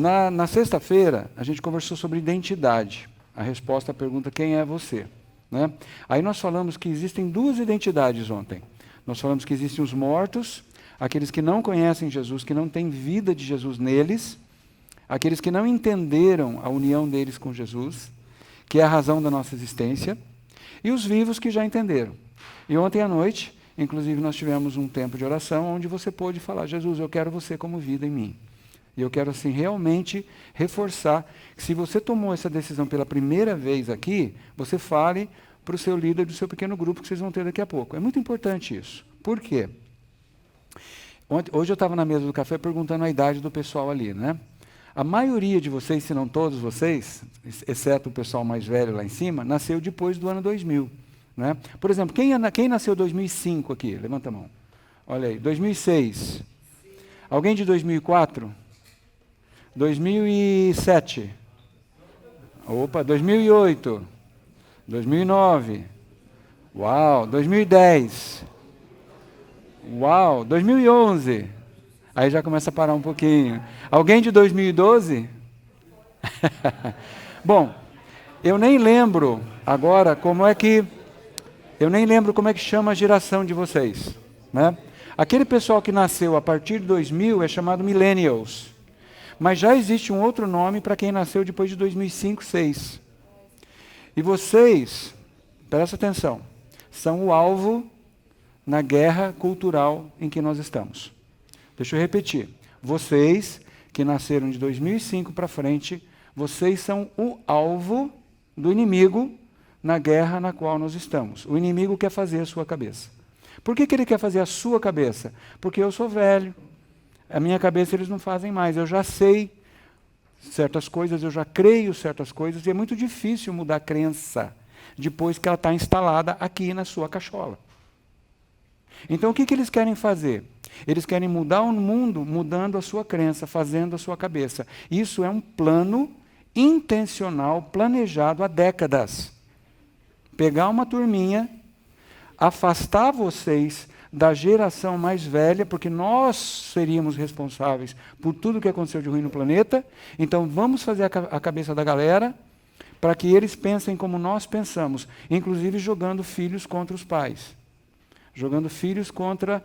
Na sexta-feira, a gente conversou sobre identidade. A resposta à pergunta, quem é você? Né? Aí nós falamos que existem duas identidades ontem. Nós falamos que existem os mortos, aqueles que não conhecem Jesus, que não têm vida de Jesus neles, aqueles que não entenderam a união deles com Jesus, que é a razão da nossa existência, e os vivos que já entenderam. E ontem à noite, inclusive, nós tivemos um tempo de oração onde você pôde falar, Jesus, eu quero você como vida em mim. E eu quero, assim, realmente reforçar que se você tomou essa decisão pela primeira vez aqui, você fale para o seu líder do seu pequeno grupo que vocês vão ter daqui a pouco. É muito importante isso. Por quê? Hoje eu estava na mesa do café perguntando a idade do pessoal ali, né? A maioria de vocês, se não todos vocês, exceto o pessoal mais velho lá em cima, nasceu depois do ano 2000. Né? Por exemplo, quem nasceu em 2005 aqui? Levanta a mão. Olha aí, 2006. Alguém de 2004? 2007. Opa, 2008. 2009. Uau, 2010. Uau, 2011. Aí já começa a parar um pouquinho. Alguém de 2012? Bom, eu nem lembro agora como é que chama a geração de vocês, né? Aquele pessoal que nasceu a partir de 2000 é chamado millennials. Mas já existe um outro nome para quem nasceu depois de 2005, 2006. E vocês, presta atenção, são o alvo na guerra cultural em que nós estamos. Deixa eu repetir. Vocês que nasceram de 2005 para frente, vocês são o alvo do inimigo na guerra na qual nós estamos. O inimigo quer fazer a sua cabeça. Por que ele quer fazer a sua cabeça? Porque eu sou velho. A minha cabeça eles não fazem mais. Eu já sei certas coisas, eu já creio certas coisas, e é muito difícil mudar a crença depois que ela está instalada aqui na sua cachola. Então o que eles querem fazer? Eles querem mudar o mundo mudando a sua crença, fazendo a sua cabeça. Isso é um plano intencional, planejado há décadas. Pegar uma turminha, afastar vocês da geração mais velha, porque nós seríamos responsáveis por tudo que aconteceu de ruim no planeta. Então vamos fazer a cabeça da galera para que eles pensem como nós pensamos, inclusive jogando filhos contra os pais. Jogando filhos contra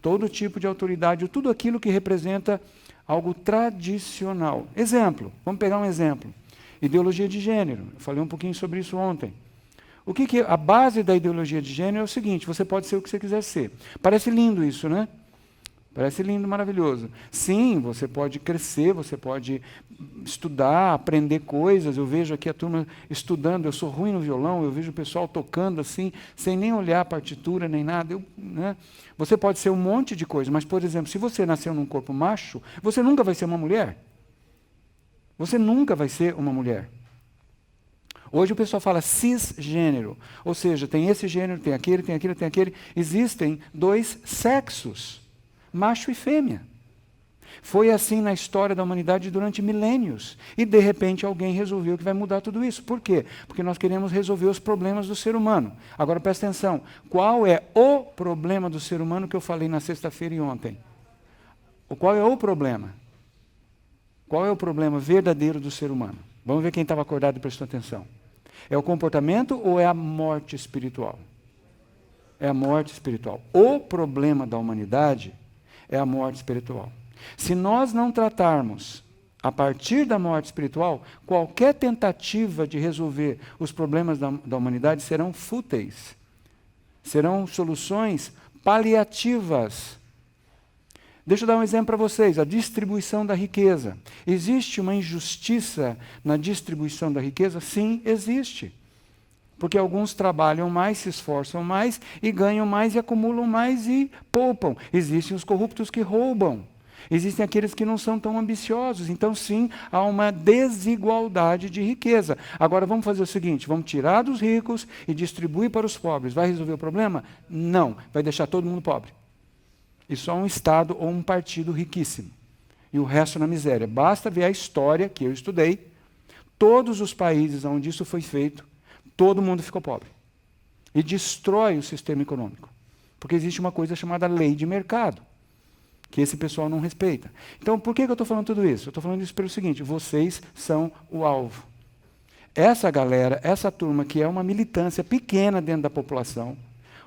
todo tipo de autoridade, tudo aquilo que representa algo tradicional. Exemplo, vamos pegar um exemplo. Ideologia de gênero. Eu falei um pouquinho sobre isso ontem. A base da ideologia de gênero é o seguinte, você pode ser o que você quiser ser. Parece lindo isso, né? Parece lindo, maravilhoso. Sim, você pode crescer, você pode estudar, aprender coisas. Eu vejo aqui a turma estudando, eu sou ruim no violão, eu vejo o pessoal tocando assim, sem nem olhar a partitura, nem nada. Né? Você pode ser um monte de coisa, mas, por exemplo, se você nasceu num corpo macho, você nunca vai ser uma mulher. Você nunca vai ser uma mulher. Hoje o pessoal fala cisgênero, ou seja, tem esse gênero, tem aquele, tem aquele, tem aquele. Existem dois sexos, macho e fêmea. Foi assim na história da humanidade durante milênios. E, de repente, alguém resolveu que vai mudar tudo isso. Por quê? Porque nós queremos resolver os problemas do ser humano. Agora, presta atenção. Qual é o problema do ser humano que eu falei na sexta-feira e ontem? Qual é o problema? Qual é o problema verdadeiro do ser humano? Vamos ver quem estava acordado e prestou atenção. É o comportamento ou é a morte espiritual? É a morte espiritual. O problema da humanidade é a morte espiritual. Se nós não tratarmos a partir da morte espiritual, qualquer tentativa de resolver os problemas da humanidade serão fúteis. Serão soluções paliativas. Deixa eu dar um exemplo para vocês, a distribuição da riqueza. Existe uma injustiça na distribuição da riqueza? Sim, existe. Porque alguns trabalham mais, se esforçam mais, e ganham mais, e acumulam mais, e poupam. Existem os corruptos que roubam. Existem aqueles que não são tão ambiciosos. Então, sim, há uma desigualdade de riqueza. Agora, vamos fazer o seguinte, vamos tirar dos ricos e distribuir para os pobres. Vai resolver o problema? Não, vai deixar todo mundo pobre. E só um Estado ou um partido riquíssimo. E o resto na miséria. Basta ver a história que eu estudei. Todos os países onde isso foi feito, todo mundo ficou pobre. E destrói o sistema econômico. Porque existe uma coisa chamada lei de mercado. que esse pessoal não respeita. Então, por que eu estou falando tudo isso? Eu estou falando isso pelo seguinte: vocês são o alvo. Essa galera, essa turma que é uma militância pequena dentro da população,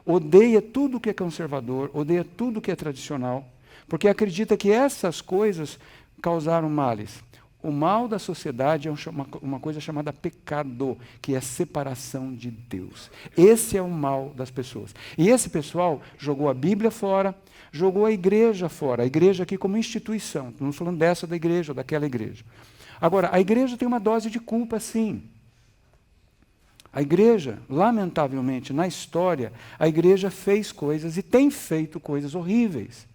odeia tudo que é conservador, odeia tudo que é tradicional, porque acredita que essas coisas causaram males. O mal da sociedade é uma coisa chamada pecado, que é separação de Deus. Esse é o mal das pessoas. E esse pessoal jogou a Bíblia fora, jogou a igreja fora. A igreja aqui como instituição. Não estou falando dessa da igreja ou daquela igreja. Agora, a igreja tem uma dose de culpa, sim. A igreja, lamentavelmente, na história, a igreja fez coisas e tem feito coisas horríveis.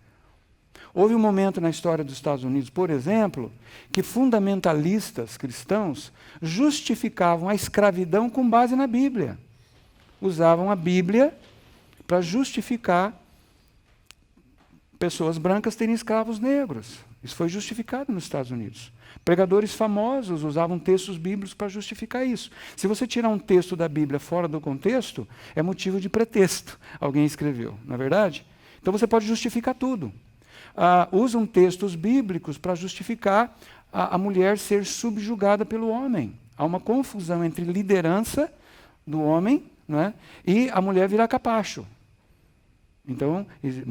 Houve um momento na história dos Estados Unidos, por exemplo, que fundamentalistas cristãos justificavam a escravidão com base na Bíblia. Usavam a Bíblia para justificar pessoas brancas terem escravos negros. Isso foi justificado nos Estados Unidos. Pregadores famosos usavam textos bíblicos para justificar isso. Se você tirar um texto da Bíblia fora do contexto, é motivo de pretexto. Alguém escreveu, não é verdade? Então você pode justificar tudo. Usam textos bíblicos para justificar a mulher ser subjugada pelo homem. Há uma confusão entre liderança do homem, né, e a mulher virar capacho. Então,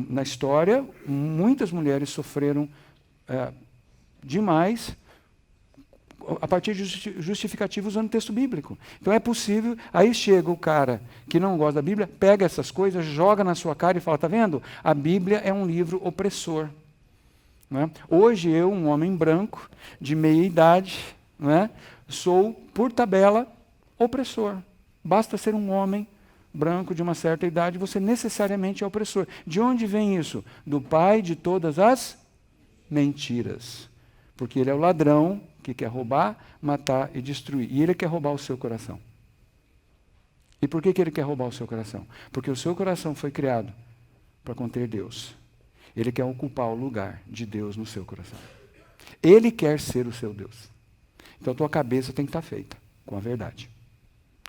na história, muitas mulheres sofreram demais a partir de justificativos usando texto bíblico. Então é possível, aí chega o cara que não gosta da Bíblia, pega essas coisas, joga na sua cara e fala, está vendo? A Bíblia é um livro opressor. Não é? Hoje eu, um homem branco, de meia idade, não é? Sou, por tabela, opressor. Basta ser um homem branco de uma certa idade, você necessariamente é opressor. De onde vem isso? Do pai de todas as mentiras. Porque ele é o ladrão que quer roubar, matar e destruir. E ele quer roubar o seu coração. E por que ele quer roubar o seu coração? Porque o seu coração foi criado para conter Deus. Ele quer ocupar o lugar de Deus no seu coração. Ele quer ser o seu Deus. Então a tua cabeça tem que estar feita com a verdade.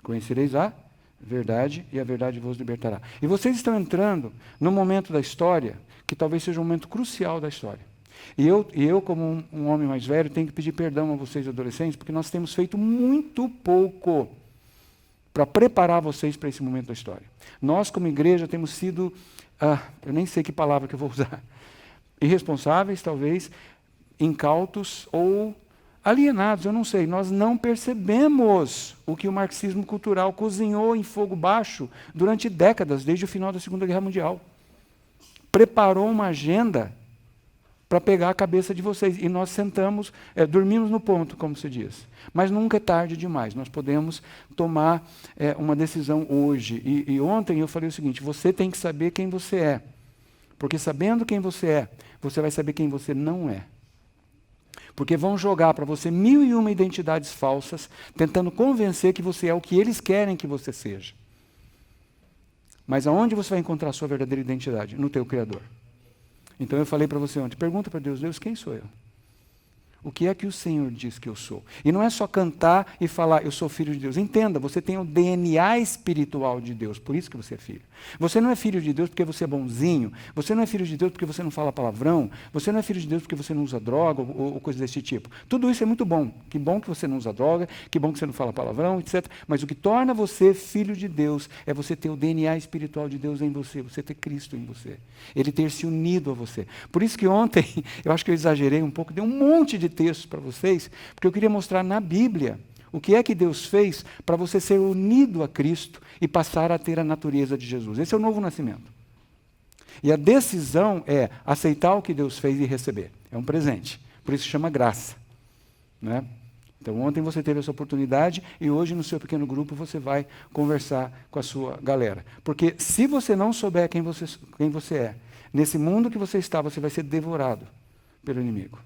Conhecereis a verdade e a verdade vos libertará. E vocês estão entrando num momento da história que talvez seja um momento crucial da história. E eu como um homem mais velho, tenho que pedir perdão a vocês, adolescentes, porque nós temos feito muito pouco para preparar vocês para esse momento da história. Nós, como igreja, temos sido, eu nem sei que palavra que eu vou usar, irresponsáveis, talvez, incautos ou alienados, eu não sei. Nós não percebemos o que o marxismo cultural cozinhou em fogo baixo durante décadas, desde o final da Segunda Guerra Mundial. Preparou uma agenda para pegar a cabeça de vocês. E nós sentamos, dormimos no ponto, como se diz. Mas nunca é tarde demais. Nós podemos tomar uma decisão hoje. E ontem eu falei o seguinte, você tem que saber quem você é. Porque sabendo quem você é, você vai saber quem você não é. Porque vão jogar para você 1001 identidades falsas, tentando convencer que você é o que eles querem que você seja. Mas aonde você vai encontrar a sua verdadeira identidade? No teu Criador. Então eu falei para você ontem, pergunta para Deus, Deus, quem sou eu? O que é que o Senhor diz que eu sou? E não é só cantar e falar, eu sou filho de Deus. Entenda, você tem o DNA espiritual de Deus, por isso que você é filho. Você não é filho de Deus porque você é bonzinho, você não é filho de Deus porque você não fala palavrão, você não é filho de Deus porque você não usa droga ou coisa desse tipo. Tudo isso é muito bom. Que bom que você não usa droga, que bom que você não fala palavrão, etc. Mas o que torna você filho de Deus é você ter o DNA espiritual de Deus em você, você ter Cristo em você. Ele ter se unido a você. Por isso que ontem, eu acho que eu exagerei um pouco, dei um monte de textos para vocês, porque eu queria mostrar na Bíblia o que é que Deus fez para você ser unido a Cristo e passar a ter a natureza de Jesus. Esse é o novo nascimento. E a decisão é aceitar o que Deus fez e receber. É um presente. Por isso chama graça. Né? Então ontem você teve essa oportunidade e hoje no seu pequeno grupo você vai conversar com a sua galera. Porque se você não souber quem você é, nesse mundo que você está, você vai ser devorado pelo inimigo.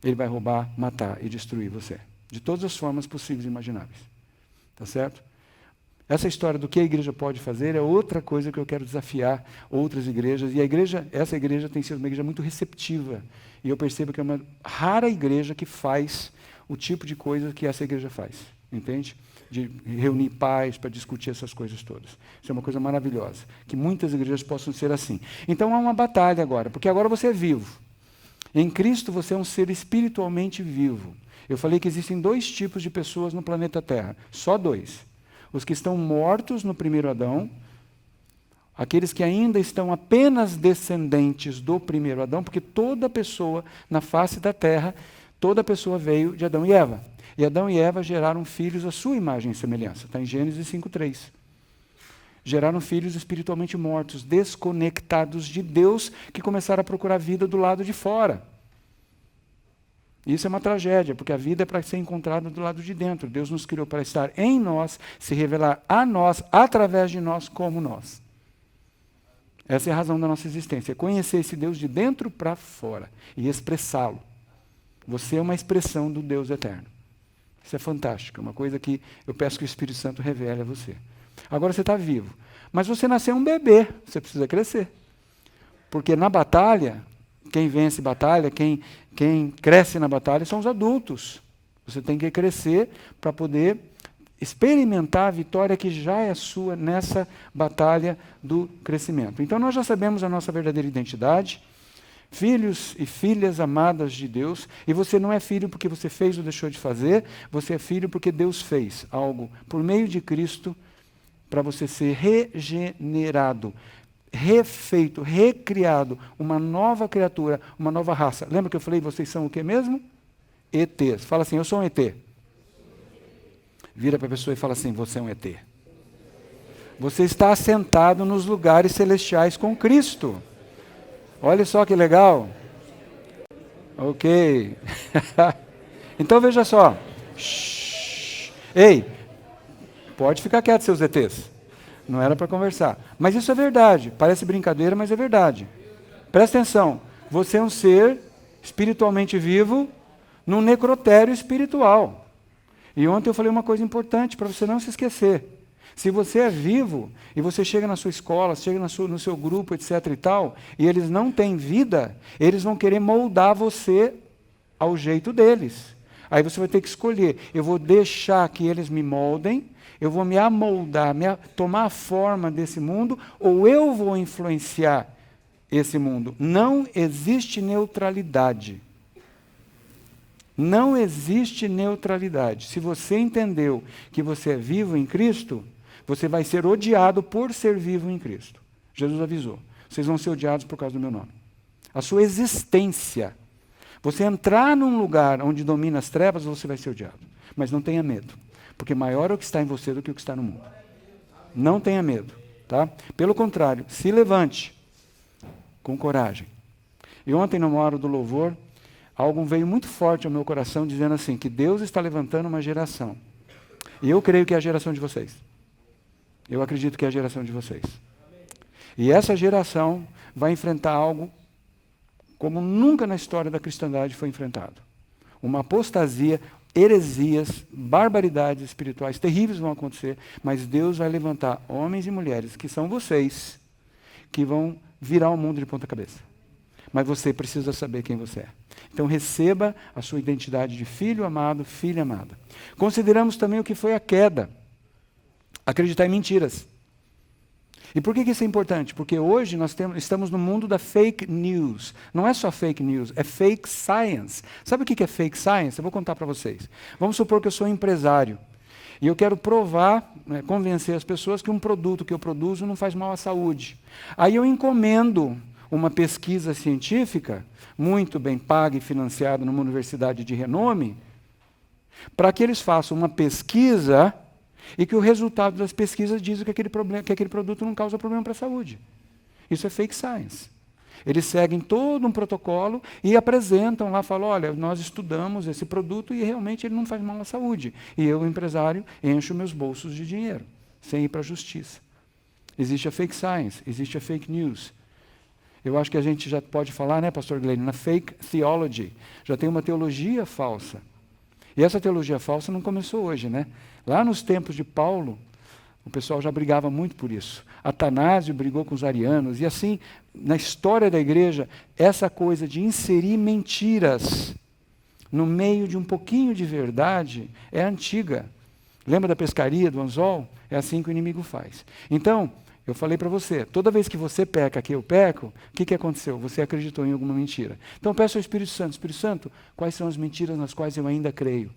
Ele vai roubar, matar e destruir você. De todas as formas possíveis e imagináveis. Tá certo? Essa história do que a igreja pode fazer é outra coisa que eu quero desafiar outras igrejas. E essa igreja tem sido uma igreja muito receptiva. E eu percebo que é uma rara igreja que faz o tipo de coisa que essa igreja faz. Entende? de reunir pais para discutir essas coisas todas. Isso é uma coisa maravilhosa, que muitas igrejas possam ser assim. Então há uma batalha agora, porque agora você é vivo. Em Cristo você é um ser espiritualmente vivo. Eu falei que existem 2 tipos de pessoas no planeta Terra, só 2. Os que estão mortos no primeiro Adão, aqueles que ainda estão apenas descendentes do primeiro Adão, porque toda pessoa na face da terra, toda pessoa veio de Adão e Eva. E Adão e Eva geraram filhos à sua imagem e semelhança. Está em Gênesis 5:3. Geraram filhos espiritualmente mortos, desconectados de Deus, que começaram a procurar vida do lado de fora. Isso é uma tragédia, porque a vida é para ser encontrada do lado de dentro. Deus nos criou para estar em nós, se revelar a nós, através de nós, como nós. Essa é a razão da nossa existência, é conhecer esse Deus de dentro para fora e expressá-lo. Você é uma expressão do Deus eterno. Isso é fantástico, é uma coisa que eu peço que o Espírito Santo revele a você. Agora você está vivo, mas você nasceu um bebê, você precisa crescer. Porque na batalha, quem vence batalha, quem cresce na batalha são os adultos. Você tem que crescer para poder experimentar a vitória que já é sua nessa batalha do crescimento. Então nós já sabemos a nossa verdadeira identidade, filhos e filhas amadas de Deus, e você não é filho porque você fez ou deixou de fazer, você é filho porque Deus fez algo por meio de Cristo para você ser regenerado, refeito, recriado, uma nova criatura, uma nova raça. Lembra que eu falei, vocês são o que mesmo? ETs. Fala assim, eu sou um ET. Vira para a pessoa e fala assim, você é um ET. Você está assentado nos lugares celestiais com Cristo. Olha só que legal. Ok. Então veja só. Shhh. Ei, pode ficar quieto, seus ETs. Não era para conversar. Mas isso é verdade. Parece brincadeira, mas é verdade. Presta atenção. Você é um ser espiritualmente vivo num necrotério espiritual. E ontem eu falei uma coisa importante para você não se esquecer. Se você é vivo e você chega na sua escola, chega no seu grupo, etc. e tal, e eles não têm vida, eles vão querer moldar você ao jeito deles. Aí você vai ter que escolher. Eu vou deixar que eles me moldem, eu vou me amoldar, tomar a forma desse mundo, ou eu vou influenciar esse mundo. Não existe neutralidade. Não existe neutralidade. Se você entendeu que você é vivo em Cristo, você vai ser odiado por ser vivo em Cristo. Jesus avisou. Vocês vão ser odiados por causa do meu nome. A sua existência. Você entrar num lugar onde domina as trevas, você vai ser odiado. Mas não tenha medo. Porque maior é o que está em você do que o que está no mundo. Não tenha medo. Tá? Pelo contrário, se levante com coragem. E ontem, na hora do louvor, algo veio muito forte ao meu coração, dizendo assim, que Deus está levantando uma geração. E eu creio que é a geração de vocês. Eu acredito que é a geração de vocês. E essa geração vai enfrentar algo como nunca na história da cristandade foi enfrentado. Uma apostasia, heresias, barbaridades espirituais terríveis vão acontecer, mas Deus vai levantar homens e mulheres, que são vocês, que vão virar o mundo de ponta cabeça. Mas você precisa saber quem você é. Então receba a sua identidade de filho amado, filha amada. Consideramos também o que foi a queda. Acreditar em mentiras. E por que isso é importante? Porque hoje estamos no mundo da fake news. Não é só fake news, é fake science. Sabe o que é fake science? Eu vou contar para vocês. Vamos supor que eu sou empresário. E eu quero provar, convencer as pessoas que um produto que eu produzo não faz mal à saúde. Aí eu encomendo uma pesquisa científica, muito bem paga e financiada numa universidade de renome, para que eles façam uma pesquisa e que o resultado das pesquisas diz que aquele produto não causa problema para a saúde. Isso é fake science. Eles seguem todo um protocolo e apresentam lá, falam, olha, nós estudamos esse produto e realmente ele não faz mal à saúde. E eu, empresário, encho meus bolsos de dinheiro, sem ir para a justiça. Existe a fake science, existe a fake news. Eu acho que a gente já pode falar, né, pastor Glenn, na fake theology. Já tem uma teologia falsa. E essa teologia falsa não começou hoje, né? Lá nos tempos de Paulo, o pessoal já brigava muito por isso. Atanásio brigou com os arianos. E assim, na história da igreja, essa coisa de inserir mentiras no meio de um pouquinho de verdade é antiga. Lembra da pescaria, do anzol? É assim que o inimigo faz. Então, eu falei para você, toda vez que você peca, que eu peco, o que aconteceu? Você acreditou em alguma mentira. Então, peço ao Espírito Santo, quais são as mentiras nas quais eu ainda creio?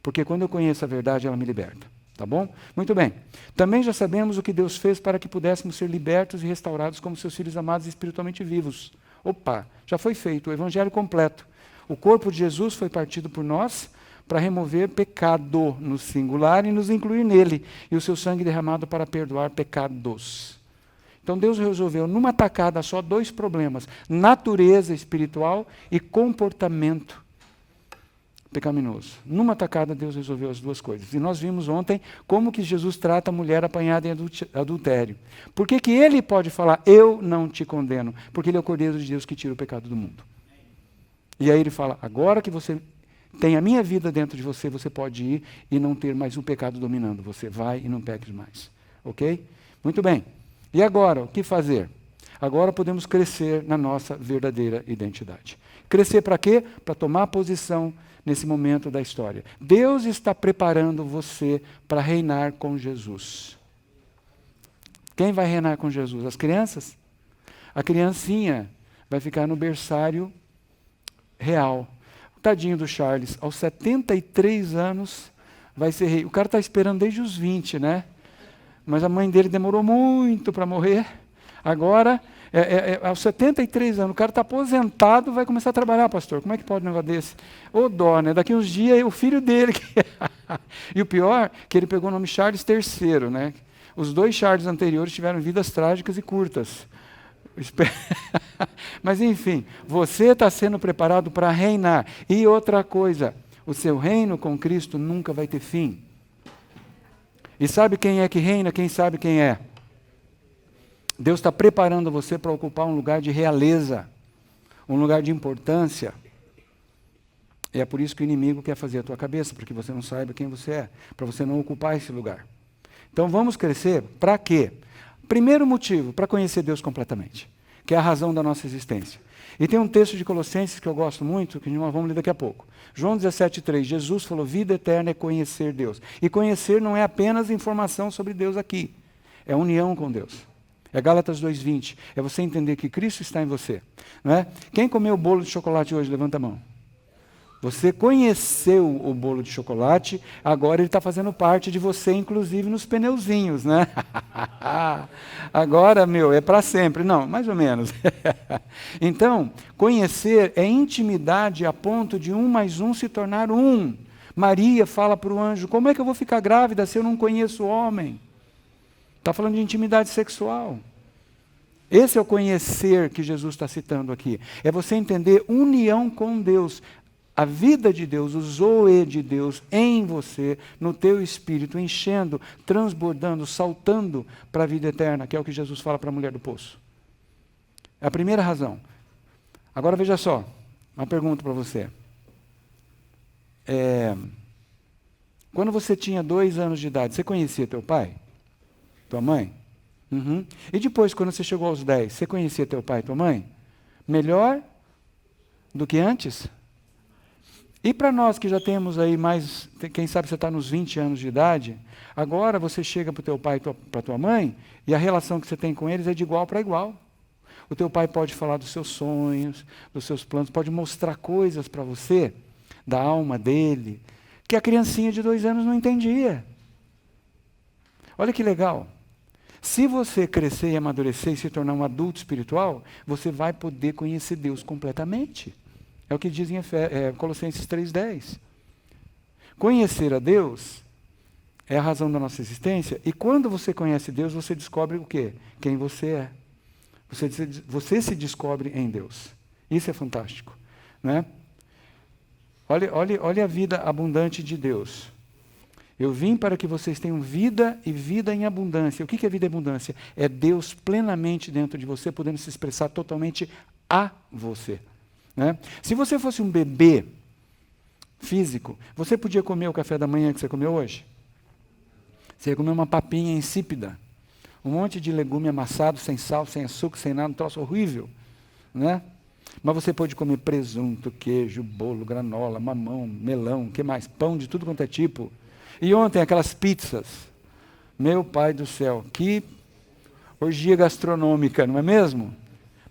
Porque quando eu conheço a verdade, ela me liberta. Tá bom? Muito bem. Também já sabemos o que Deus fez para que pudéssemos ser libertos e restaurados como seus filhos amados e espiritualmente vivos. Opa, já foi feito o evangelho completo. O corpo de Jesus foi partido por nós para remover pecado no singular e nos incluir nele. E o seu sangue derramado para perdoar pecados. Então Deus resolveu numa tacada só 2 problemas: natureza espiritual e comportamento pecaminoso. Numa tacada Deus resolveu as 2 coisas. E nós vimos ontem como que Jesus trata a mulher apanhada em adultério. Por que ele pode falar, eu não te condeno? Porque ele é o Cordeiro de Deus que tira o pecado do mundo. E aí ele fala, agora que você tem a minha vida dentro de você, você pode ir e não ter mais o pecado dominando. Você vai e não peques mais. Ok? Muito bem. E agora, o que fazer? Agora podemos crescer na nossa verdadeira identidade. Crescer para quê? Para tomar posição nesse momento da história. Deus está preparando você para reinar com Jesus. Quem vai reinar com Jesus? As crianças? A criancinha vai ficar no berçário real. O tadinho do Charles, aos 73 anos, vai ser rei. O cara está esperando desde os 20, né? Mas a mãe dele demorou muito para morrer. Agora, aos 73 anos, o cara está aposentado, vai começar a trabalhar, pastor. Como é que pode um negócio desse? Ô dó, né? Daqui uns dias, o filho dele... E o pior, que ele pegou o nome Charles III, né? Os 2 Charles anteriores tiveram vidas trágicas e curtas. Mas, enfim, você está sendo preparado para reinar. E outra coisa, o seu reino com Cristo nunca vai ter fim. E sabe quem é que reina? Quem sabe quem é? Deus está preparando você para ocupar um lugar de realeza, um lugar de importância. E é por isso que o inimigo quer fazer a tua cabeça, para que você não saiba quem você é, para você não ocupar esse lugar. Então vamos crescer, para quê? Primeiro motivo, para conhecer Deus completamente, que é a razão da nossa existência. E tem um texto de Colossenses que eu gosto muito, que nós vamos ler daqui a pouco. João 17,3, Jesus falou, vida eterna é conhecer Deus. E conhecer não é apenas informação sobre Deus aqui, é união com Deus. É Gálatas 2,20. É você entender que Cristo está em você. Não é? Quem comeu o bolo de chocolate hoje? Levanta a mão. Você conheceu o bolo de chocolate, agora ele está fazendo parte de você, inclusive nos pneuzinhos, né? Agora, é para sempre. Não, mais ou menos. Então, conhecer é intimidade a ponto de 1 mais 1 se tornar 1. Maria fala para o anjo, como é que eu vou ficar grávida se eu não conheço o homem? Está falando de intimidade sexual. Esse é o conhecer que Jesus está citando aqui. É você entender união com Deus. A vida de Deus, o zoe de Deus em você, no teu espírito, enchendo, transbordando, saltando para a vida eterna, que é o que Jesus fala para a mulher do poço. É a primeira razão. Agora veja só, uma pergunta para você. Quando você tinha 2 anos de idade, você conhecia teu pai? Tua mãe? Uhum. E depois, quando você chegou aos 10, você conhecia teu pai e tua mãe? Melhor do que antes? E para nós que já temos aí mais, quem sabe você está nos 20 anos de idade, agora você chega para o teu pai e para a tua mãe, e a relação que você tem com eles é de igual para igual. O teu pai pode falar dos seus sonhos, dos seus planos, pode mostrar coisas para você, da alma dele, que a criancinha de 2 anos não entendia. Olha que legal. Se você crescer e amadurecer e se tornar um adulto espiritual, você vai poder conhecer Deus completamente. É o que diz em Colossenses 3,10. Conhecer a Deus é a razão da nossa existência, e quando você conhece Deus, você descobre o quê? Quem você é. Você se descobre em Deus. Isso é fantástico. Né? Olha a vida abundante de Deus. Eu vim para que vocês tenham vida e vida em abundância. O que é vida em abundância? É Deus plenamente dentro de você, podendo se expressar totalmente a você. Né? Se você fosse um bebê físico, você podia comer o café da manhã que você comeu hoje? Você ia comer uma papinha insípida, um monte de legume amassado, sem sal, sem açúcar, sem nada, um troço horrível. Né? Mas você pode comer presunto, queijo, bolo, granola, mamão, melão, que mais? Pão de tudo quanto é tipo. E ontem aquelas pizzas. Meu pai do céu, que orgia gastronômica, não é mesmo?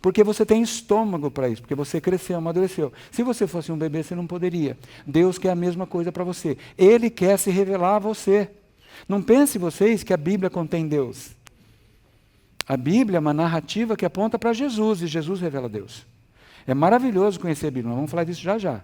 Porque você tem estômago para isso, porque você cresceu, amadureceu. Se você fosse um bebê, você não poderia. Deus quer a mesma coisa para você. Ele quer se revelar a você. Não pense vocês que a Bíblia contém Deus. A Bíblia é uma narrativa que aponta para Jesus, e Jesus revela Deus. É maravilhoso conhecer a Bíblia, nós vamos falar disso já já.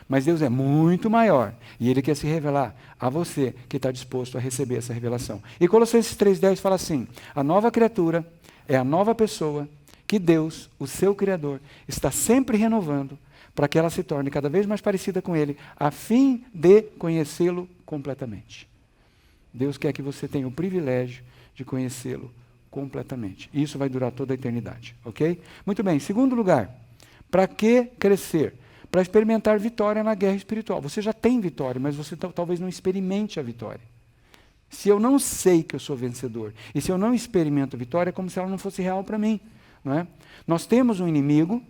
Mas Deus é muito maior, e Ele quer se revelar a você que está disposto a receber essa revelação. E Colossenses 3,10 fala assim, a nova criatura é a nova pessoa que Deus, o seu Criador, está sempre renovando para que ela se torne cada vez mais parecida com Ele, a fim de conhecê-lo completamente. Deus quer que você tenha o privilégio de conhecê-lo completamente. E isso vai durar toda a eternidade, ok? Muito bem, segundo lugar, para que crescer? Para experimentar vitória na guerra espiritual. Você já tem vitória, mas você talvez não experimente a vitória. Se eu não sei que eu sou vencedor, e se eu não experimento a vitória, é como se ela não fosse real para mim. Não é? Nós temos um inimigo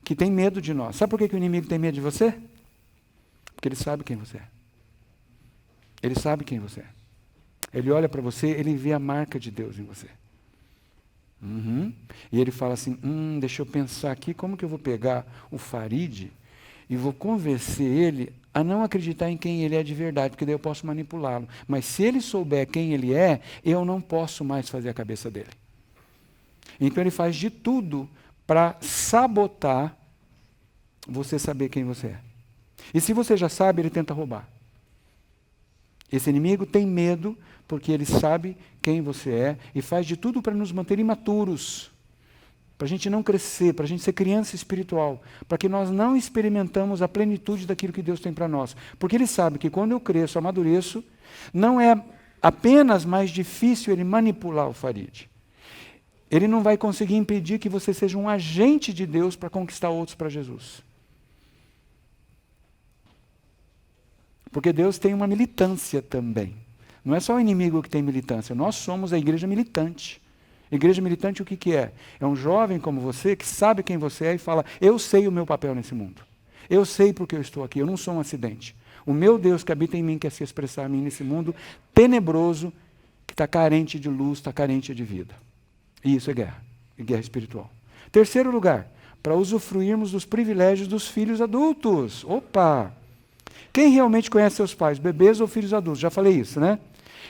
que tem medo de nós. Sabe por que o inimigo tem medo de você? Porque ele sabe quem você é. Ele sabe quem você é. Ele olha para você, ele vê a marca de Deus em você. E ele fala assim, deixa eu pensar aqui, como que eu vou pegar o Farid e vou convencer ele a não acreditar em quem ele é de verdade, porque daí eu posso manipulá-lo. Mas se ele souber quem ele é, eu não posso mais fazer a cabeça dele. Então ele faz de tudo para sabotar você saber quem você é. E se você já sabe, ele tenta roubar. Esse inimigo tem medo porque ele sabe quem você é e faz de tudo para nos manter imaturos, para a gente não crescer, para a gente ser criança espiritual, para que nós não experimentamos a plenitude daquilo que Deus tem para nós. Porque ele sabe que quando eu cresço, amadureço, não é apenas mais difícil ele manipular o Farid. Ele não vai conseguir impedir que você seja um agente de Deus para conquistar outros para Jesus. Porque Deus tem uma militância também. Não é só o inimigo que tem militância, nós somos a igreja militante. Igreja militante o que que é? É um jovem como você que sabe quem você é e fala, eu sei o meu papel nesse mundo. Eu sei porque eu estou aqui, eu não sou um acidente. O meu Deus que habita em mim quer se expressar a mim nesse mundo tenebroso, que está carente de luz, está carente de vida. E isso é guerra espiritual. Terceiro lugar, para usufruirmos dos privilégios dos filhos adultos. Opa! Quem realmente conhece seus pais, bebês ou filhos adultos? Já falei isso, né?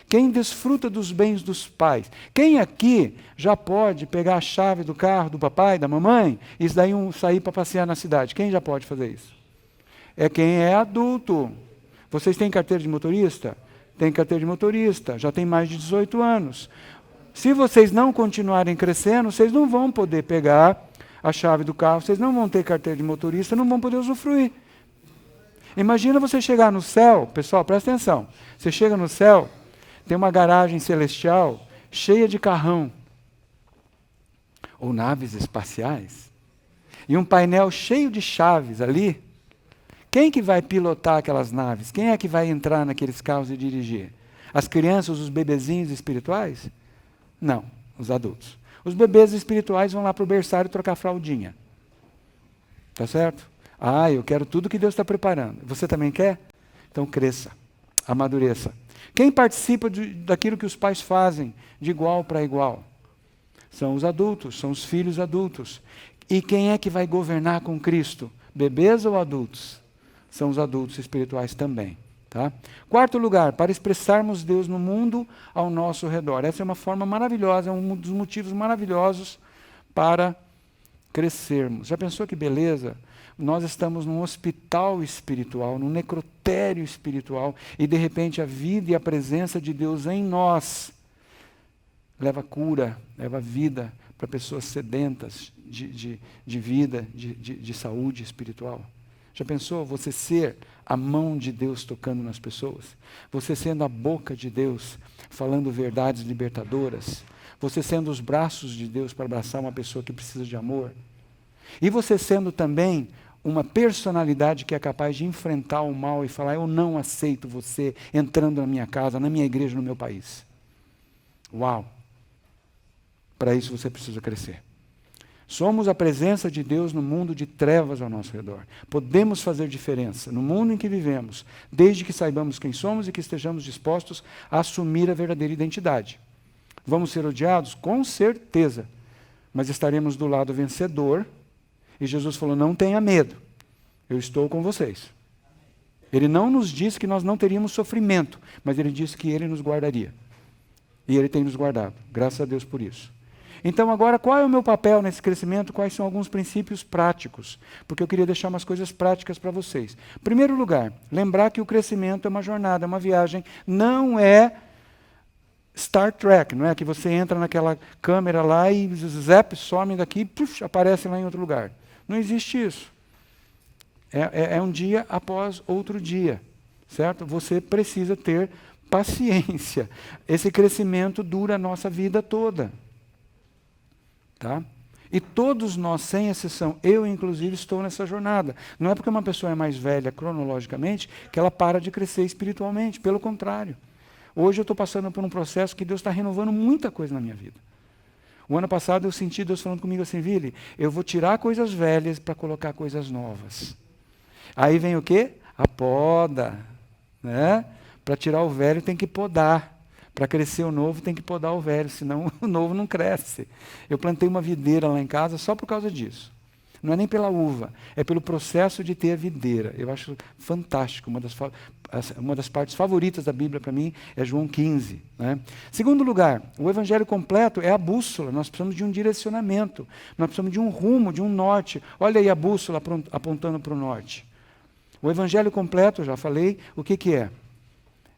Quem desfruta dos bens dos pais? Quem aqui já pode pegar a chave do carro do papai, da mamãe, e daí sair para passear na cidade? Quem já pode fazer isso? É quem é adulto. Vocês têm carteira de motorista? Tem carteira de motorista, já tem mais de 18 anos. Se vocês não continuarem crescendo, vocês não vão poder pegar a chave do carro, vocês não vão ter carteira de motorista, não vão poder usufruir. Imagina você chegar no céu, pessoal, presta atenção. Você chega no céu, tem uma garagem celestial cheia de carrão, ou naves espaciais, e um painel cheio de chaves ali. Quem que vai pilotar aquelas naves? Quem é que vai entrar naqueles carros e dirigir? As crianças, os bebezinhos espirituais? Não, os adultos. Os bebês espirituais vão lá para o berçário trocar fraldinha. Tá certo? Eu quero tudo que Deus está preparando. Você também quer? Então cresça, amadureça. Quem participa daquilo que os pais fazem, de igual para igual? São os adultos, são os filhos adultos. E quem é que vai governar com Cristo? Bebês ou adultos? São os adultos espirituais também. Tá? Quarto lugar, para expressarmos Deus no mundo ao nosso redor. Essa é uma forma maravilhosa, é um dos motivos maravilhosos para crescermos. Já pensou que beleza? Nós estamos num hospital espiritual, num necrotério espiritual, e de repente a vida e a presença de Deus em nós leva cura, leva vida para pessoas sedentas de vida, de saúde espiritual. Já pensou você ser a mão de Deus tocando nas pessoas? Você sendo a boca de Deus, falando verdades libertadoras? Você sendo os braços de Deus para abraçar uma pessoa que precisa de amor? E você sendo também uma personalidade que é capaz de enfrentar o mal e falar, eu não aceito você entrando na minha casa, na minha igreja, no meu país. Uau! Para isso você precisa crescer. Somos a presença de Deus no mundo de trevas ao nosso redor. Podemos fazer diferença no mundo em que vivemos, desde que saibamos quem somos e que estejamos dispostos a assumir a verdadeira identidade. Vamos ser odiados? Com certeza. Mas estaremos do lado vencedor. E Jesus falou, não tenha medo. Eu estou com vocês. Ele não nos disse que nós não teríamos sofrimento, mas ele disse que ele nos guardaria. E ele tem nos guardado. Graças a Deus por isso. Então agora, qual é o meu papel nesse crescimento? Quais são alguns princípios práticos? Porque eu queria deixar umas coisas práticas para vocês. Em primeiro lugar, lembrar que o crescimento é uma jornada, é uma viagem. Não é Star Trek, não é? Que você entra naquela câmera lá e zap, some daqui e aparece lá em outro lugar. Não existe isso. É um dia após outro dia, certo? Você precisa ter paciência. Esse crescimento dura a nossa vida toda. Tá? E todos nós, sem exceção, eu inclusive estou nessa jornada. Não é porque uma pessoa é mais velha cronologicamente que ela para de crescer espiritualmente, pelo contrário. Hoje eu estou passando por um processo que Deus está renovando muita coisa na minha vida. O ano passado eu senti Deus falando comigo assim, Vili, eu vou tirar coisas velhas para colocar coisas novas. Aí vem o quê? A poda. Né? Para tirar o velho tem que podar. Para crescer o novo tem que podar o velho, senão o novo não cresce. Eu plantei uma videira lá em casa só por causa disso. Não é nem pela uva, é pelo processo de ter a videira. Eu acho fantástico. Uma das partes favoritas da Bíblia para mim é João 15. Né? Segundo lugar, o evangelho completo é a bússola. Nós precisamos de um direcionamento. Nós precisamos de um rumo, de um norte. Olha aí a bússola apontando para o norte. O evangelho completo, já falei, o que é?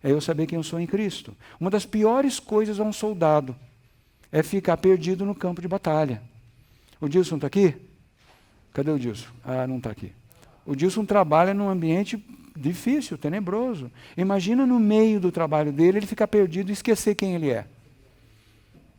É eu saber quem eu sou em Cristo. Uma das piores coisas a um soldado é ficar perdido no campo de batalha. O Dilson está aqui? Cadê o Dilson? Ah, não está aqui. O Dilson trabalha num ambiente difícil, tenebroso. Imagina no meio do trabalho dele, ele ficar perdido e esquecer quem ele é.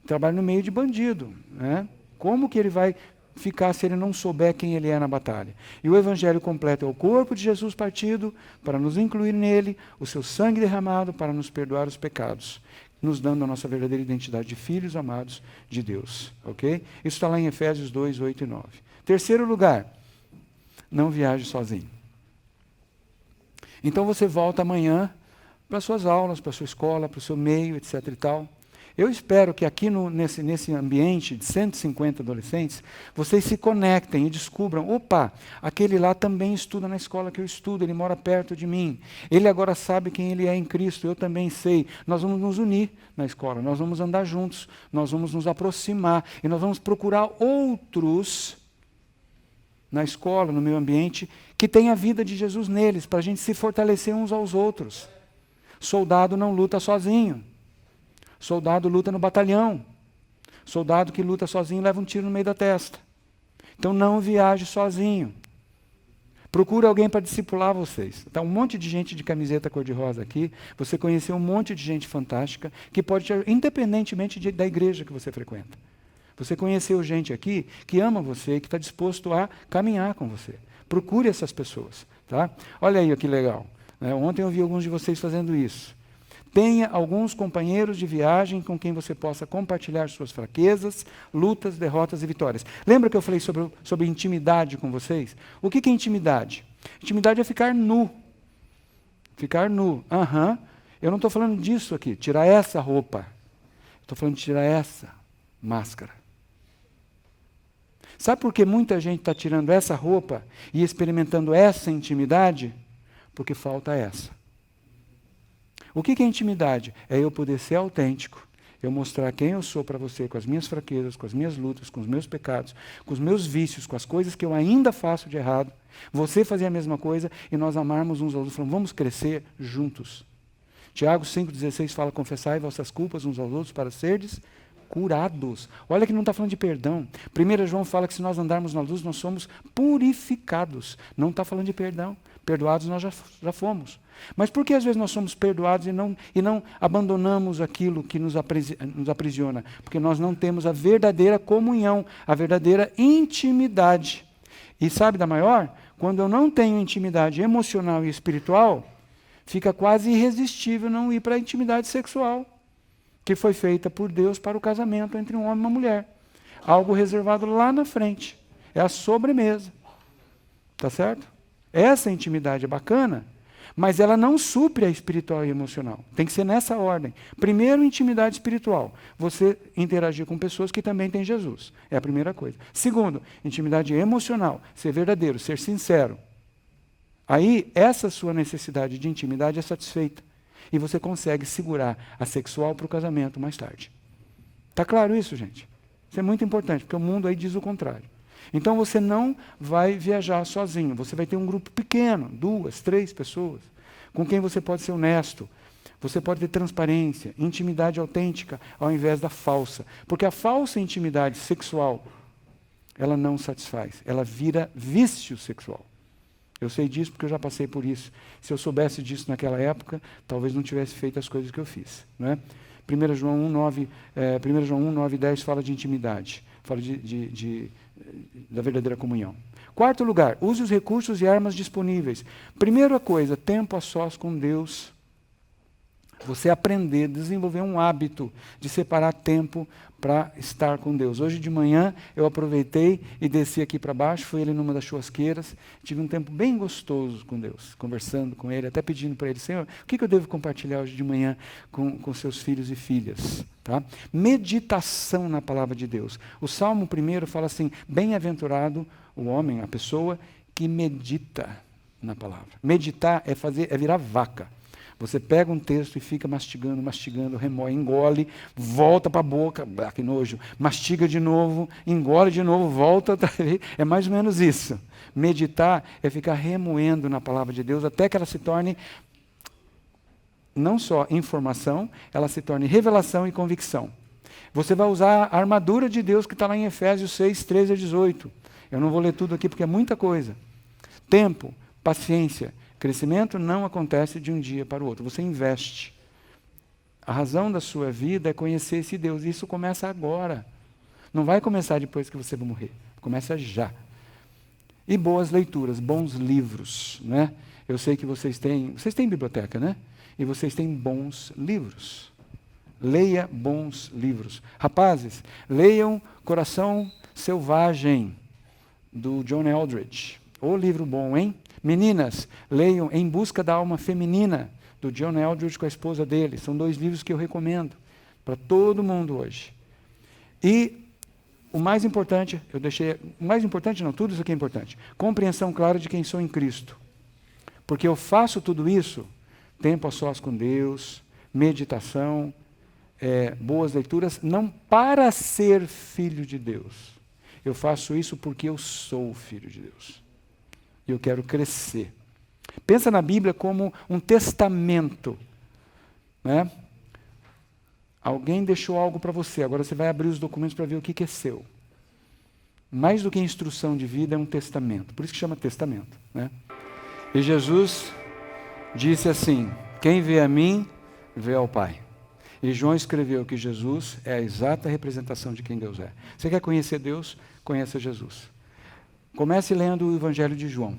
Trabalha no meio de bandido. Né? Como que ele vai ficar se ele não souber quem ele é na batalha? E o evangelho completo é o corpo de Jesus partido para nos incluir nele, o seu sangue derramado para nos perdoar os pecados, nos dando a nossa verdadeira identidade de filhos amados de Deus. Ok? Isso está lá em Efésios 2, 8 e 9. Terceiro lugar, não viaje sozinho. Então você volta amanhã para as suas aulas, para a sua escola, para o seu meio, etc. e tal. Eu espero que aqui nesse ambiente de 150 adolescentes, vocês se conectem e descubram, opa, aquele lá também estuda na escola que eu estudo, ele mora perto de mim. Ele agora sabe quem ele é em Cristo, eu também sei. Nós vamos nos unir na escola, nós vamos andar juntos, nós vamos nos aproximar e nós vamos procurar outros na escola, no meio ambiente, que tenha a vida de Jesus neles, para a gente se fortalecer uns aos outros. Soldado não luta sozinho. Soldado luta no batalhão. Soldado que luta sozinho leva um tiro no meio da testa. Então não viaje sozinho. Procure alguém para discipular vocês. Está um monte de gente de camiseta cor-de-rosa aqui. Você conheceu um monte de gente fantástica que pode te ajudar, independentemente da igreja que você frequenta. Você conheceu gente aqui que ama você e que está disposto a caminhar com você. Procure essas pessoas. Tá? Olha aí que legal. Ontem eu vi alguns de vocês fazendo isso. Tenha alguns companheiros de viagem com quem você possa compartilhar suas fraquezas, lutas, derrotas e vitórias. Lembra que eu falei sobre intimidade com vocês? O que é intimidade? Intimidade é ficar nu. Ficar nu. Eu não estou falando disso aqui, tirar essa roupa. Estou falando de tirar essa máscara. Sabe por que muita gente está tirando essa roupa e experimentando essa intimidade? Porque falta essa. O que é intimidade? É eu poder ser autêntico, eu mostrar quem eu sou para você, com as minhas fraquezas, com as minhas lutas, com os meus pecados, com os meus vícios, com as coisas que eu ainda faço de errado, você fazer a mesma coisa e nós amarmos uns aos outros, falando, vamos crescer juntos. Tiago 5,16 fala, confessai vossas culpas uns aos outros para serdes curados. Olha que não está falando de perdão. 1 João fala que se nós andarmos na luz, nós somos purificados. Não está falando de perdão. Perdoados nós já fomos. Mas por que às vezes nós somos perdoados e não abandonamos aquilo que nos aprisiona? Porque nós não temos a verdadeira comunhão, a verdadeira intimidade. E sabe da maior? Quando eu não tenho intimidade emocional e espiritual, fica quase irresistível não ir para a intimidade sexual, que foi feita por Deus para o casamento entre um homem e uma mulher. algo reservado lá na frente. É a sobremesa. Tá certo? Essa intimidade é bacana, mas ela não supre a espiritual e emocional. Tem que ser nessa ordem. Primeiro, intimidade espiritual. Você interagir com pessoas que também têm Jesus. É a primeira coisa. Segundo, intimidade emocional. Ser verdadeiro, ser sincero. Aí, essa sua necessidade de intimidade é satisfeita. E você consegue segurar a sexual para o casamento mais tarde. Está claro isso, gente? Isso é muito importante, porque o mundo aí diz o contrário. Então você não vai viajar sozinho, você vai ter um grupo pequeno, 2, 3 pessoas, com quem você pode ser honesto, você pode ter transparência, intimidade autêntica, ao invés da falsa. Porque a falsa intimidade sexual, ela não satisfaz, ela vira vício sexual. Eu sei disso porque eu já passei por isso. Se eu soubesse disso naquela época, talvez não tivesse feito as coisas que eu fiz. Não é? 1 João 1, 9 e 10 fala de intimidade, fala da verdadeira comunhão. Quarto lugar, use os recursos e armas disponíveis. Primeira coisa, tempo a sós com Deus. Você aprender, desenvolver um hábito de separar tempo para estar com Deus. Hoje de manhã eu aproveitei e desci aqui para baixo, fui ali numa das churrasqueiras, tive um tempo bem gostoso com Deus, conversando com Ele, até pedindo para Ele, Senhor, o que eu devo compartilhar hoje de manhã com seus filhos e filhas? Tá? Meditação na palavra de Deus. O Salmo 1 fala assim, bem-aventurado o homem, a pessoa que medita na palavra. Meditar é virar vaca. Você pega um texto e fica mastigando, remoe, engole, volta para a boca, que nojo, mastiga de novo, engole de novo, volta, é mais ou menos isso. Meditar é ficar remoendo na palavra de Deus até que ela se torne não só informação, ela se torne revelação e convicção. Você vai usar a armadura de Deus que está lá em Efésios 6, 13 a 18. Eu não vou ler tudo aqui porque é muita coisa. Tempo, paciência. Crescimento não acontece de um dia para o outro. Você investe. A razão da sua vida é conhecer esse Deus. E isso começa agora. Não vai começar depois que você morrer. Começa já. E boas leituras, bons livros. Né? Eu sei que vocês têm biblioteca, né? E vocês têm bons livros. Leia bons livros. Rapazes, leiam Coração Selvagem, do John Eldredge. Ô livro bom, hein? Meninas, leiam Em Busca da Alma Feminina, do John Eldredge com a esposa dele. São 2 livros que eu recomendo para todo mundo hoje. E o mais importante, tudo isso aqui é importante. Compreensão clara de quem sou em Cristo. Porque eu faço tudo isso, tempo a sós com Deus, meditação, boas leituras, não para ser filho de Deus. Eu faço isso porque eu sou filho de Deus. E eu quero crescer. Pensa na Bíblia como um testamento. Né? Alguém deixou algo para você, agora você vai abrir os documentos para ver o que é seu. Mais do que instrução de vida, é um testamento. Por isso que chama testamento. Né? E Jesus disse assim, quem vê a mim, vê ao Pai. E João escreveu que Jesus é a exata representação de quem Deus é. Você quer conhecer Deus? Conheça Jesus. Comece lendo o Evangelho de João.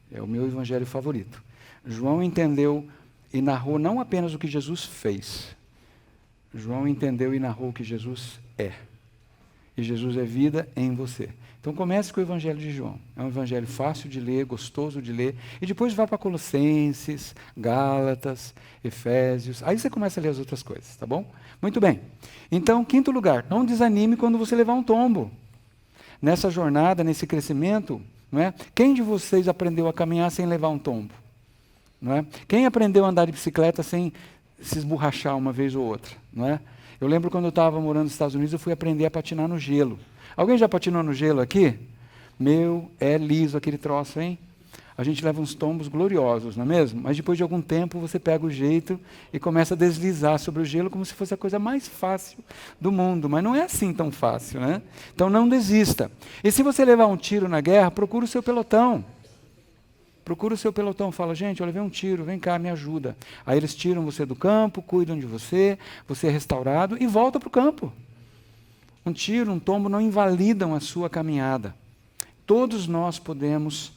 É o meu evangelho favorito. João entendeu e narrou não apenas o que Jesus fez. João entendeu e narrou o que Jesus é. E Jesus é vida em você. Então comece com o Evangelho de João. É um evangelho fácil de ler, gostoso de ler. E depois vá para Colossenses, Gálatas, Efésios. Aí você começa a ler as outras coisas, tá bom? Muito bem. Então, quinto lugar, não desanime quando você levar um tombo. Nessa jornada, nesse crescimento, não é? Quem de vocês aprendeu a caminhar sem levar um tombo? Não é? Quem aprendeu a andar de bicicleta sem se esborrachar uma vez ou outra? Não é? Eu lembro quando eu estava morando nos Estados Unidos, eu fui aprender a patinar no gelo. Alguém já patinou no gelo aqui? Meu, é liso aquele troço, hein? A gente leva uns tombos gloriosos, não é mesmo? Mas depois de algum tempo você pega o jeito e começa a deslizar sobre o gelo como se fosse a coisa mais fácil do mundo. Mas não é assim tão fácil, né? Então não desista. E se você levar um tiro na guerra, procura o seu pelotão. Procura o seu pelotão, fala, gente, eu levei um tiro, vem cá, me ajuda. Aí eles tiram você do campo, cuidam de você, você é restaurado e volta para o campo. Um tiro, um tombo não invalidam a sua caminhada. Todos nós podemos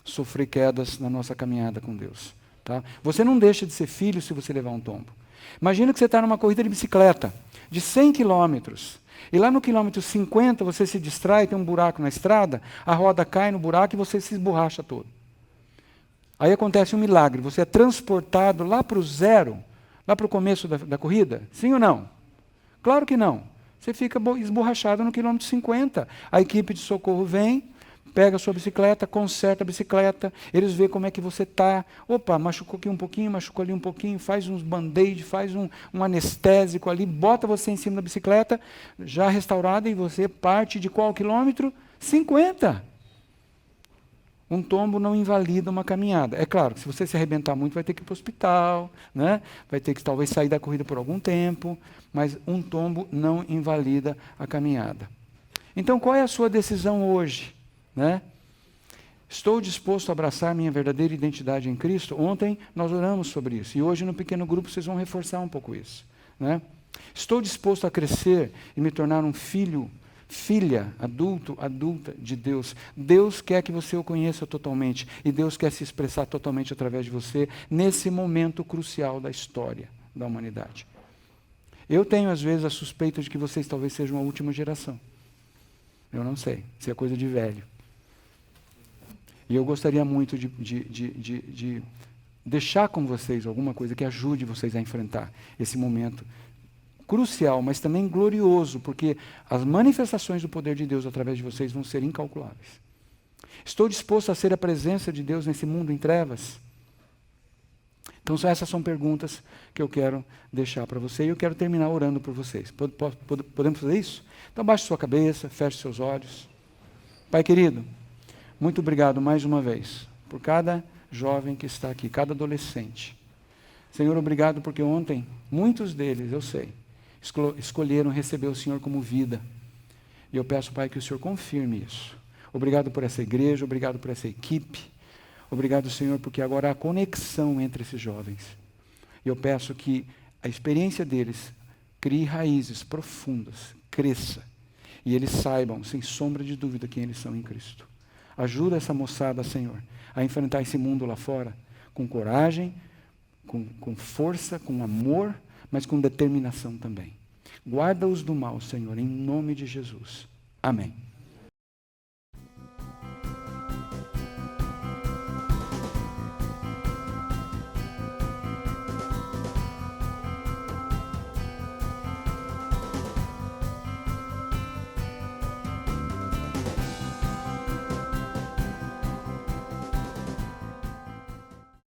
sofrer quedas na nossa caminhada com Deus. Tá? Você não deixa de ser filho se você levar um tombo. Imagina que você está numa corrida de bicicleta, de 100 quilômetros. E lá no quilômetro 50 você se distrai, tem um buraco na estrada, a roda cai no buraco e você se esborracha todo. Aí acontece um milagre, você é transportado lá para o zero, lá para o começo da corrida? Sim ou não? Claro que não. Você fica esborrachado no quilômetro 50. A equipe de socorro vem, pega a sua bicicleta, conserta a bicicleta, eles veem como é que você está. Opa, machucou aqui um pouquinho, machucou ali um pouquinho, faz uns band-aid, faz um anestésico ali, bota você em cima da bicicleta, já restaurada, e você parte de qual quilômetro? 50. Um tombo não invalida uma caminhada. É claro que se você se arrebentar muito, vai ter que ir para o hospital, né? Vai ter que talvez sair da corrida por algum tempo, mas um tombo não invalida a caminhada. Então, qual é a sua decisão hoje? Né? Estou disposto a abraçar minha verdadeira identidade em Cristo? Ontem nós oramos sobre isso, e hoje no pequeno grupo vocês vão reforçar um pouco isso. Né? Estou disposto a crescer e me tornar um filho, filha, adulta de Deus. Deus quer que você o conheça totalmente, e Deus quer se expressar totalmente através de você, nesse momento crucial da história da humanidade. Eu tenho às vezes a suspeita de que vocês talvez sejam a última geração. Eu não sei, isso é coisa de velho. E eu gostaria muito de deixar com vocês alguma coisa que ajude vocês a enfrentar esse momento crucial, mas também glorioso, porque as manifestações do poder de Deus através de vocês vão ser incalculáveis. Estou disposto a ser a presença de Deus nesse mundo em trevas? Então, essas são perguntas que eu quero deixar para você, e eu quero terminar orando por vocês. Podemos fazer isso? Então, baixe sua cabeça, feche seus olhos. Pai querido, muito obrigado mais uma vez por cada jovem que está aqui, cada adolescente. Senhor, obrigado porque ontem, muitos deles, eu sei, escolheram receber o Senhor como vida. E eu peço, Pai, que o Senhor confirme isso. Obrigado por essa igreja, obrigado por essa equipe. Obrigado, Senhor, porque agora há conexão entre esses jovens. E eu peço que a experiência deles crie raízes profundas, cresça, e eles saibam, sem sombra de dúvida, quem eles são em Cristo. Ajuda essa moçada, Senhor, a enfrentar esse mundo lá fora, com coragem, com força, com amor, mas com determinação também. Guarda-os do mal, Senhor, em nome de Jesus. Amém.